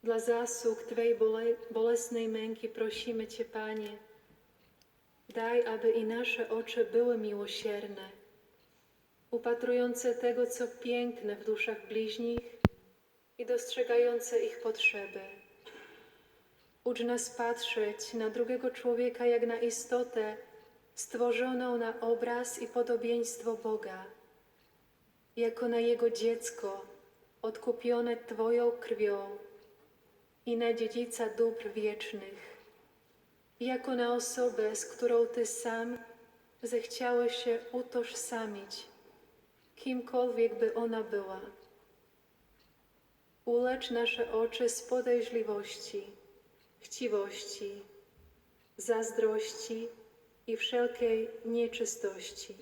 Dla zásług Twej bolesnej męki prosimy Cię, Panie, daj, aby i nasze oczy były miłosierne, upatrujące tego, co piękne w duszach bliźnich i dostrzegające ich potrzeby. Ucz nas patrzeć na drugiego człowieka jak na istotę stworzoną na obraz i podobieństwo Boga, jako na Jego dziecko odkupione Twoją krwią i na dziedzica dóbr wiecznych, jako na osobę, z którą Ty sam zechciałeś się utożsamić, kimkolwiek by ona była. Ulecz nasze oczy z podejrzliwości, chciwości, zazdrości i wszelkiej nieczystości.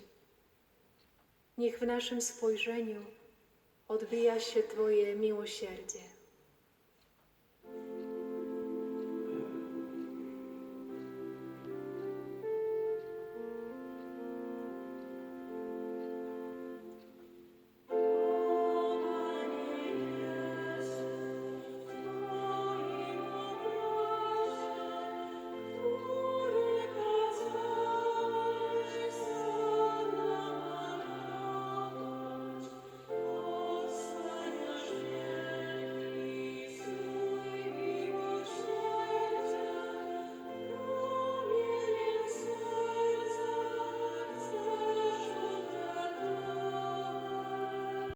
Niech w naszym spojrzeniu odbija się Twoje miłosierdzie.